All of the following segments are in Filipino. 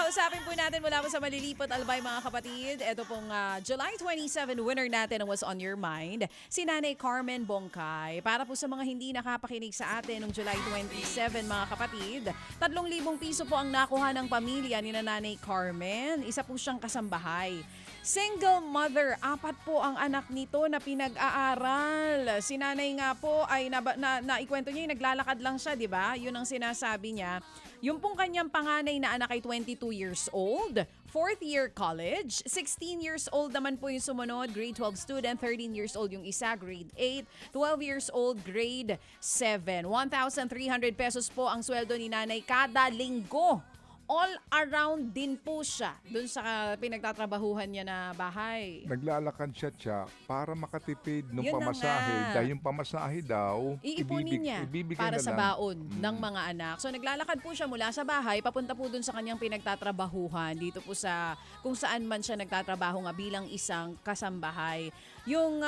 Kausapin po natin mula po sa Malilipot Albay mga kapatid. Ito pong July 27 winner natin ng What's on Your Mind, si Nanay Carmen Bongkay. Para po sa mga hindi nakapakinig sa atin noong July 27 mga kapatid, 3,000 piso po ang nakuha ng pamilya ni Nanay Carmen. Isa po siyang kasambahay. Single mother, 4 po ang anak nito na pinag-aaral. Si nanay nga po ay naikwento niya, naglalakad lang siya, di ba? Yun ang sinasabi niya. Yung pong kanyang panganay na anak ay 22 years old, 4th year college, 16 years old naman po yung sumunod, grade 12 student, 13 years old yung isa, grade 8, 12 years old, grade 7. 1,300 pesos po ang sweldo ni nanay kada linggo. All around din po siya dun sa pinagtatrabahuhan niya na bahay. Naglalakad siya para makatipid ng Yun na pamasahe. nga. Dahil yung pamasahe daw, Iipunin niya ibibigay para na sa lang. baon ng mga anak. So naglalakad po siya mula sa bahay, papunta po dun sa kanyang pinagtatrabahuhan dito po sa kung saan man siya nagtatrabaho nga bilang isang kasambahay. Yung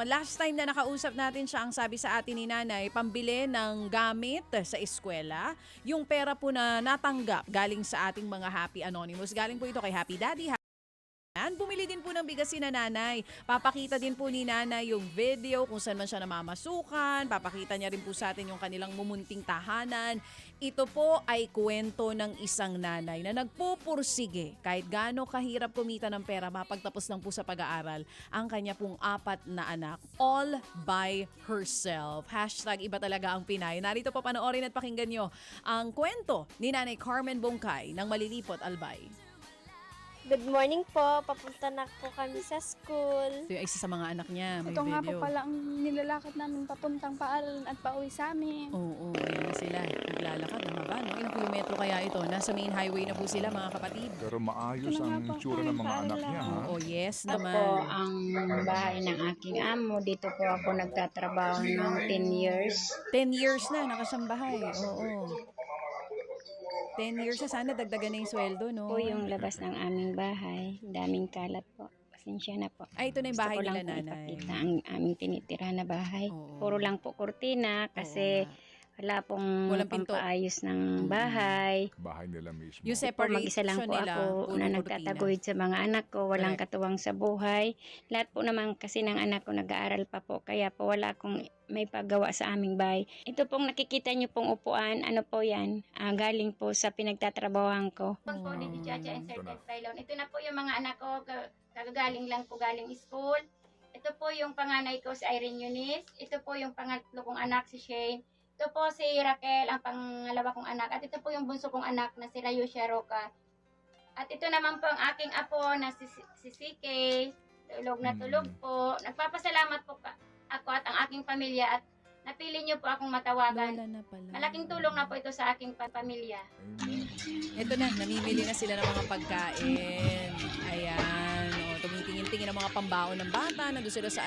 last time na nakausap natin siya, ang sabi sa atin ni nanay, pambili ng gamit sa eskwela. Yung pera po na natanggap galing sa ating mga Happy Anonymous. Galing po ito kay Happy Daddy. Bumili din po ng bigas si nanay. Papakita din po ni nanay yung video kung saan man siya namamasukan. Papakita niya rin po sa atin yung kanilang mumunting tahanan. Ito po ay kwento ng isang nanay na nagpupursige kahit gaano kahirap kumita ng pera mapagtapos lang po sa pag-aaral ang kanya pong 4 na anak all by herself. Hashtag iba talaga ang Pinay. Narito po panoorin at pakinggan nyo ang kwento ni Nanay Carmen Bongkay ng Malilipot Albay. Good morning po. Papunta na po kami sa school. Ito yung isa sa mga anak niya. May Ito nga po video. pala ang nilalakad namin papuntang paaralan at pauwi sa amin. Oo, ayan na sila. Naglalakad. Ang haba, no? Ilang kilometro kaya ito? Nasa main highway na po sila, mga kapatid. Pero maayos Ito na nga ang po, tsura ng mga anak niya. Ha? Oo, yes Ako naman. ang bahay ng aking amo. Dito po ako nagtatrabaho ng 10 years. 10 years na nakasambahay. Oo. 10 years na, sana dagdagan na yung sweldo, no? Po yung labas ng aming bahay. Daming kalat po. Pasensya na po. Ay, ito na yung Gusto bahay ko nila, lang po nanay. ipakita ang aming tinitira na bahay. Oo. Puro lang po kurtina kasi Oo nga. wala pong Walang pinto. pampaayos ng bahay. Bahay nila mismo. Yung Po, separation mag-isa lang po nila, ako puro na kurtina. nagtataguyod sa mga anak ko. Walang Correct. katuwang sa buhay. Lahat po naman kasi ng anak ko nag-aaral pa po. Kaya po wala akong may paggawa sa aming bahay. Ito pong nakikita niyo pong upuan. Ano po yan? Galing po sa pinagtatrabahoan ko. Oh. Po, Lady Chacha and Sir Ito na. Ted Tylon. Ito na po yung mga anak ko. Kagagaling lang po galing school. Ito po yung panganay ko si Irene Eunice. Ito po yung pangatlo kong anak si Shane. Ito po si Raquel, ang pangalawa kong anak. At ito po yung bunso kong anak na si Rayusha Roca. At ito naman po ang aking apo na si CK. Tulog na tulog po. Nagpapasalamat po ako at ang aking pamilya at napili niyo po akong matawagan. Lola na pala. Malaking tulong na po ito sa aking pamilya. Amen. Ito na, namimili na sila ng mga pagkain. Ayan. O, tumitingin-tingin ang mga pambaon ng bata. Nandun sila sa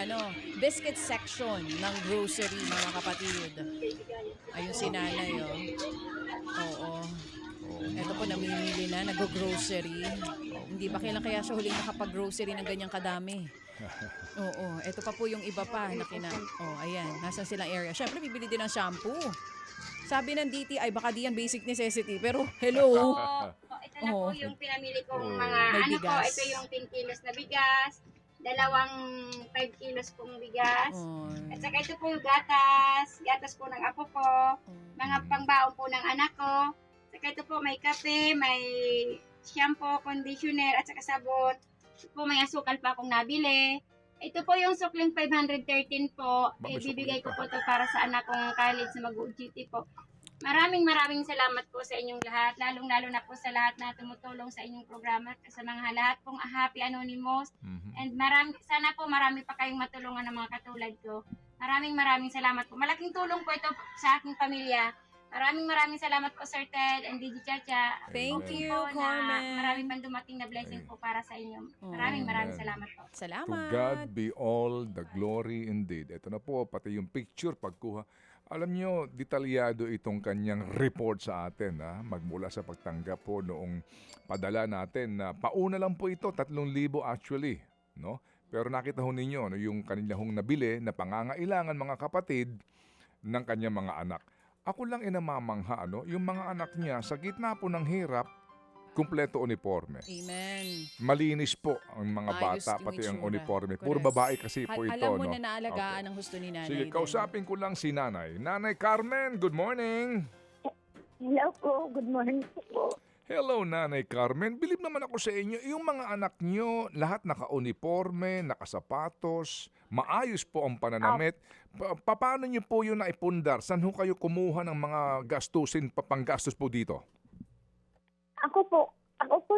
biscuit section ng grocery, mga kapatid. Ayun si nanay, oh. Oo. Ito po, namimili na, nag-grocery. Hindi ba kailan kaya siya huling nakapag-grocery ng ganyang kadami? Oo. Ito pa po yung iba pa na ayan. Nasa silang area. Siyempre, bibili din ng shampoo. Sabi ng DTI, baka di yan basic necessity. Pero, hello. Ito na po yung pinamili kong mga May ano po. bigas. Ito yung 10 kilos na bigas. Dalawang 5 kilos pong bigas. At saka ito po yung gatas. Gatas po ng apo ko. Mga pangbaon po ng anak ko. Saka ito po may kape, may shampoo, conditioner, at saka sabon. Ito po may asukal pa akong nabili. Ito po yung sukling 513 po. May Ibibigay ko sukli po pa. ito para sa anak kong college na mag-UGT po. Maraming salamat po sa inyong lahat. Lalong-lalo na po sa lahat na tumutulong sa inyong programa. Sa mga lahat pong Happy Anonymous. And sana po marami pa kayong matulungan ng mga katulad ko. Maraming salamat po. Malaking tulong po ito sa aking pamilya. Maraming salamat po, Sir Ted and DJ Chacha. Thank you, Po na Carmen. marami pang dumating na blessing po para sa inyo. Maraming Amen. salamat po. To Salamat. God be all the glory indeed. Ito na po, pati yung picture, pagkuha. Alam nyo, detalyado itong kanyang report sa atin. Magmula sa pagtanggap po noong padala natin. Pauna lang po ito, 3,000 actually. No? Pero nakita ho ninyo yung kanilang nabili na pangangailangan mga kapatid ng kanyang mga anak. Ako lang inamamangha, yung mga anak niya sa gitna po ng hirap, kumpleto uniforme. Amen. Malinis po ang mga Ayos bata, yung pati ang itsura. uniforme. Puro Correct. babae kasi po ito. Alam mo no? na naalagaan Okay. ang husto ni nanay. Sige, din. kausapin ko lang si nanay. Nanay Carmen, good morning. Hello po, good morning po. Hello, Nanay Carmen. Bilib naman ako sa inyo. Yung mga anak nyo, lahat naka-uniforme, nakasapatos, maayos po ang pananamit. Paano nyo po yun naipundar? Saan ho kayo kumuha ng mga gastusin, panggastos po dito? Ako po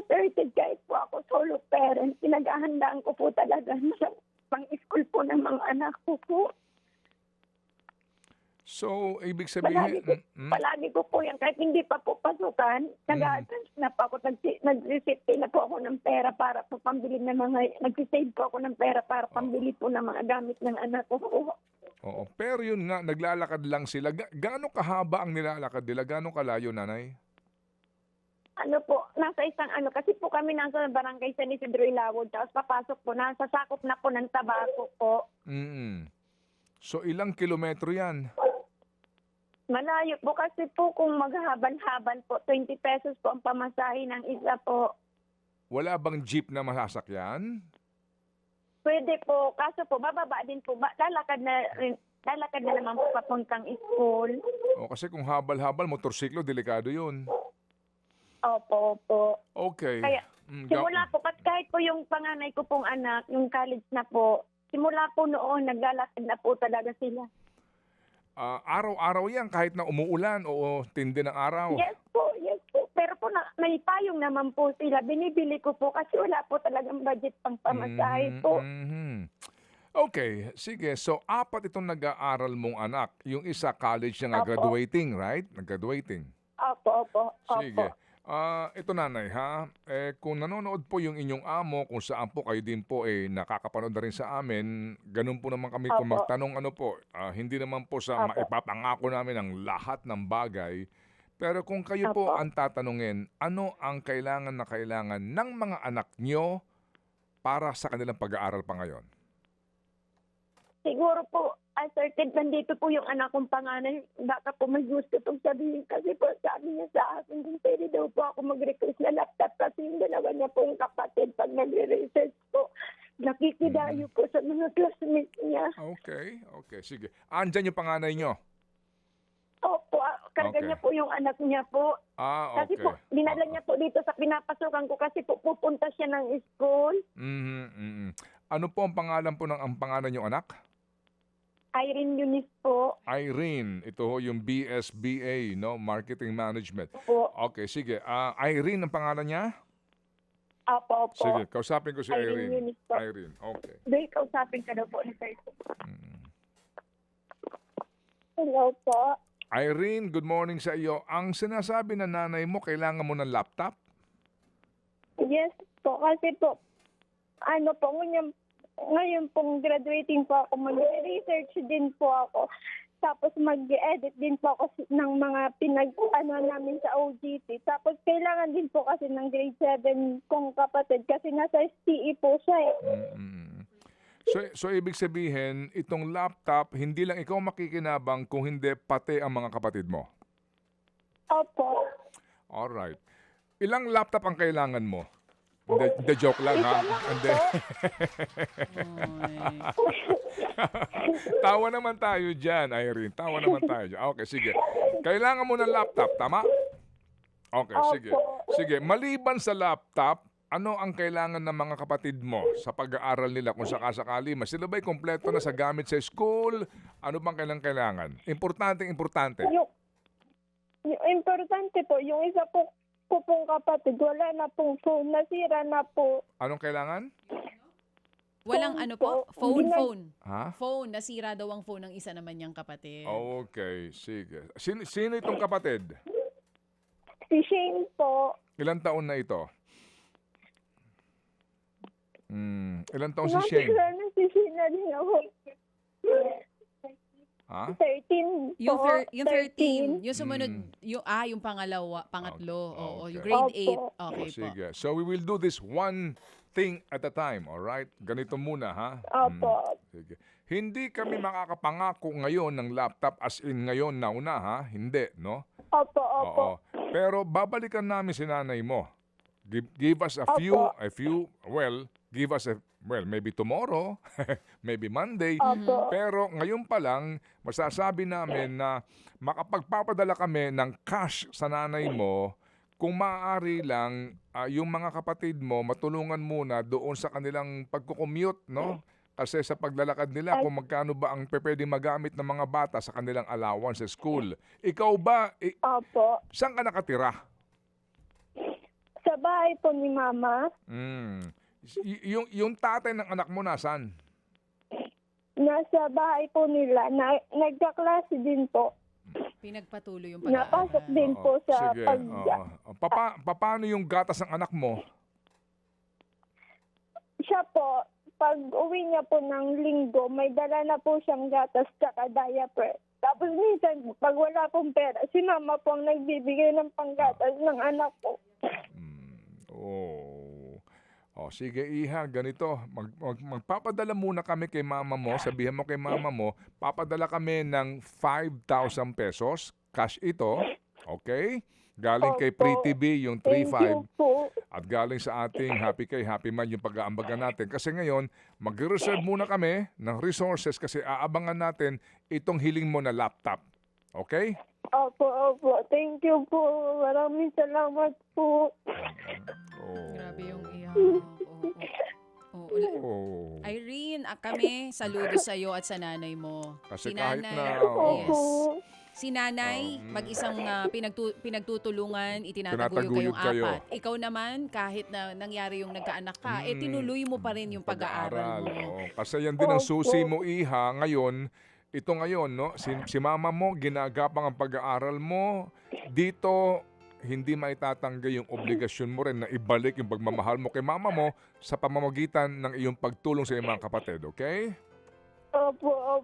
certified kahit po ako solo parent. Pinaghahandaan ko po talaga sa pang-school po ng mga anak ko po. So, ibig Palagi sabihin... ko, palagi ko po yan. Kahit hindi pa po pasukan, nag-a-advance na po ako. Nag-receipt na po ako ng pera para po pambili ng mga... Nag-save po ako ng pera para pambili po ng mga gamit ng anak ko po. Oo, pero yun nga, naglalakad lang sila. Gaano kahaba ang nilalakad nila? Gaano kalayo, nanay? Ano po, nasa isang kasi po kami nasa barangay San Isidro Ilawod. Tapos papasok po, nasa sakop na po ng Tabaco po. So, ilang kilometro yan? Malayo po kasi po kung maghahaban-haban po, 20 pesos po ang pamasahe ng isa po. Wala bang jeep na masasakyan? Pwede po, kaso po bababa din po, lalakad na naman po papuntang school. O kasi kung habal-habal, motorsiklo, delikado yun. Opo, opo. Okay. Kaya simula po, kahit po yung panganay ko pong anak, yung college na po, simula po noon, naglalakad na po talaga sila. Araw-araw yan kahit na umuulan o tindi ng araw. Yes po, yes po. Pero po may payong naman po sila. Binibili ko po kasi wala po talagang budget pang pamasahe po. Okay, sige. So, 4 itong nag-aaral mong anak. Yung isa college na Opo. graduating, right? Nag-graduating. Opo, opo, opo. Sige. Ito nanay ha, kung nanonood po yung inyong amo, kung saan po kayo din po nakakapanood na rin sa amin, ganun po naman kami kung Opo. magtanong hindi naman po sa Opo. maipapangako namin ang lahat ng bagay. Pero kung kayo po Opo. ang tatanungin, ano ang kailangan na kailangan ng mga anak nyo para sa kanilang pag-aaral pa ngayon? Siguro po, asserted nandito po yung anak kong panganay. Baka po may gusto itong sabihin kasi po sabi niya sa akin kung pwede daw po ako mag-request na laptop kasi yung dalawa niya pong kapatid pag nagre-research po. Nakikidayo po sa mga classmates niya. Okay, sige. Andyan yung panganay nyo? Opo, karga Okay. niya po yung anak niya po. Kasi Okay. po, dinala niya po dito sa pinapasukan ko kasi po pupunta siya ng school. Ano po ang pangalan po ng pangalan nyo anak? Irene Eunice po. Irene, ito ho yung BSBA, no? Marketing Management. Po. Okay, sige. Irene ang pangalan niya? Opo, opo. Sige, kausapin ko si Irene Irene. Eunice po. Irene, okay. Doy, kausapin ka daw po ni Sir. Mm. Hello po. Irene, good morning sa iyo. Ang sinasabi na nanay mo, kailangan mo ng laptop? Yes po, kasi po, ngayon pong graduating po ako, mag-research din po ako. Tapos mag-edit din po ako ng mga namin sa OGT. Tapos kailangan din po kasi ng grade 7 kong kapatid kasi nasa STE po siya eh. So ibig sabihin, itong laptop, hindi lang ikaw makikinabang kung hindi pati ang mga kapatid mo? Opo. Alright. Ilang laptop ang kailangan mo? Hindi, joke lang ha. Hindi. Tawa naman tayo dyan, Irene. Tawa naman tayo dyan. Okay, sige. Kailangan mo ng laptop, tama? Okay, sige. Sige, maliban sa laptop, ano ang kailangan ng mga kapatid mo sa pag-aaral nila kung sakasakali? Sila ba'y kompleto na sa gamit sa school? Ano bang kailangan? Importante. Yung importante po, yung isa po pong kapatid, wala na pong phone, nasira na po. Anong kailangan? Walang Phone ano po? po. Phone. Ha? Phone. Nasira daw ang phone ng isa naman niyang kapatid. Okay, sige. Sino itong kapatid? Si Shane po. Ilang taon na ito? Ilang taon si Shane? Nakikita na si Shane na rin ako. Ha? 13 Yung, po. yung 13, yung sumunod, yung pangatlo, oo, yung grade 8. Opo. Okay po. Sige. So we will do this one thing at a time, all right? Ganito muna, ha? Opo. Sige. Hindi kami makakapangako ngayon ng laptop as in ngayon na una, ha? Hindi, no? Opo, opo. Oo. Pero babalikan namin si nanay mo. Give us a few, give us maybe tomorrow, maybe Monday. Opo. Pero ngayon pa lang, masasabi namin na makapagpapadala kami ng cash sa nanay mo, kung maaari lang, yung mga kapatid mo, matulungan muna doon sa kanilang pagkukommute, no? Kasi sa paglalakad nila, kung magkano ba ang pwedeng magamit ng mga bata sa kanilang allowance sa school. Ikaw ba, Opo. saan ka nakatira? Sa bahay po ni Mama, Yung tatay ng anak mo nasan? nasa bahay po nila, nagkaklase din po. Pinagpatuloy yung Napasok pag-aaral. din po sa Sige. Paano yung gatas ng anak mo? Siya po, pag uwi niya po ng linggo, may dala na po siyang gatas tsaka diaper. Tapos minsan, pag wala pong pera, si Mama po ang nagbibigay ng panggatas ng anak ko. Sige Iha, ganito. Magpapadala muna kami kay mama mo. Sabihan mo kay mama mo, papadala kami ng 5,000 pesos. Cash ito. Okay? Galing kay Opo. Pretty B, yung Thank 3,500. you po. At galing sa ating Happy Kay Happy Man yung pag-aambagan natin. Kasi ngayon, mag-reserve muna kami ng resources kasi aabangan natin itong hiling mo na laptop. Okay? Opo. Thank you po. Maraming salamat po. Grabe yung iya. Irene, kami saludo sa iyo at sa nanay mo. Kasi Si kahit nanay, na, yes. Opo. Si nanay, mag-isang pinagtutulungan, itinataguyod Tinataguyod kayong kayo. apat. Ikaw naman, kahit na nangyari yung nagkaanak ka, tinuloy mo pa rin yung pag-aaral mo. Oo. Kasi yan din ang susi mo, Iha. Ngayon, ito ngayon, no? Si mama mo, ginagapang ang pag-aaral mo. Dito, hindi maitatanggi yung obligasyon mo rin na ibalik yung pagmamahal mo kay mama mo sa pamamagitan ng iyong pagtulong sa iyong mga kapatid, okay? Opo.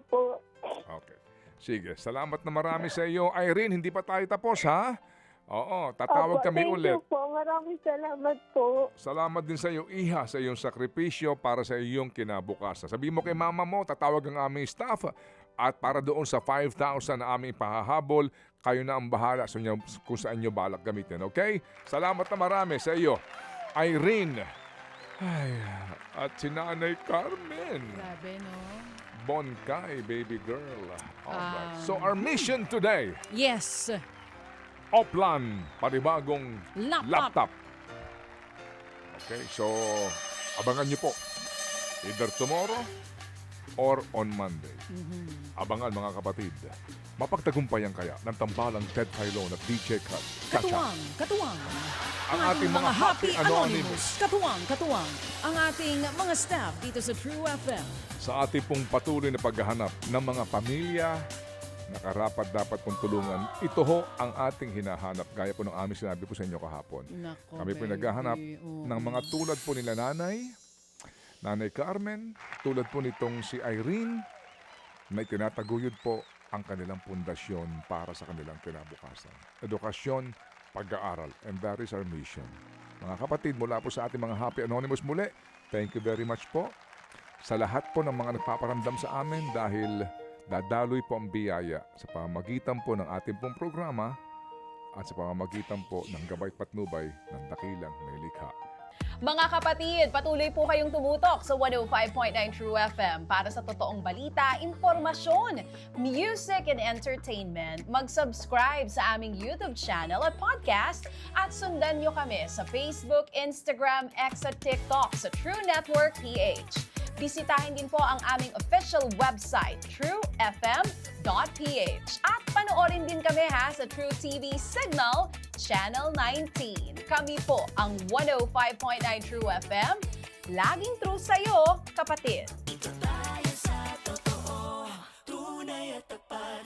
Okay. Sige, salamat na marami sa iyo. Irene, hindi pa tayo tapos, ha? Oo, tatawag Opo, kami ulit. Thank you po. Maraming salamat po. Salamat din sa iyo, Iha, sa iyong sakripisyo para sa iyong kinabukasan. Sabihin mo kay mama mo, tatawag ang aming staff at para doon sa 5,000 na aming pahahabol, kayo na ang bahala sa inyo, kung saan nyo balak gamitin, okay? Salamat na marami sa iyo, Irene. At si Nanay Carmen. Grabe, no? Bonkay, baby girl. Alright. So our mission today, Yes. Oplan, panibagong laptop. Okay, so abangan niyo po. Either tomorrow or on Monday. Abangan mga kapatid. Mapagtagumpayan kaya ng tambalang Ted Filon at DJ Chacha. Katuwang. Ang ating mga Happy Anonymous. Katuwang. Ang ating mga staff dito sa True FM. Sa ating pong patuloy na paghahanap ng mga pamilya na karapat dapat pong tulungan. Ito ho ang ating hinahanap. Gaya po ng aming sinabi po sa inyo kahapon. Nako, Kami po baby. naghahanap Oo. ng mga tulad po nila Nanay Carmen, tulad po nitong si Irene, na itinataguyod po ang kanilang pundasyon para sa kanilang kinabukasan. Edukasyon, pag-aaral, and that is our mission. Mga kapatid, mula po sa ating mga Happy Anonymous muli, thank you very much po sa lahat po ng mga nagpaparamdam sa amin dahil dadaloy po ang biyaya sa pamamagitan po ng ating pong programa at sa pamamagitan po ng gabay patnubay ng dakilang may likha. Mga kapatid, patuloy po kayong tumutok sa 105.9 True FM para sa totoong balita, impormasyon, music, and entertainment. Mag-subscribe sa aming YouTube channel at podcast at sundan nyo kami sa Facebook, Instagram, X at TikTok sa True Network PH. Bisitahin din po ang aming official website, truefm.ph. At panoorin din kami sa True TV Signal, Channel 19. Kami po ang 105.9 True FM. Laging true sa'yo, kapatid.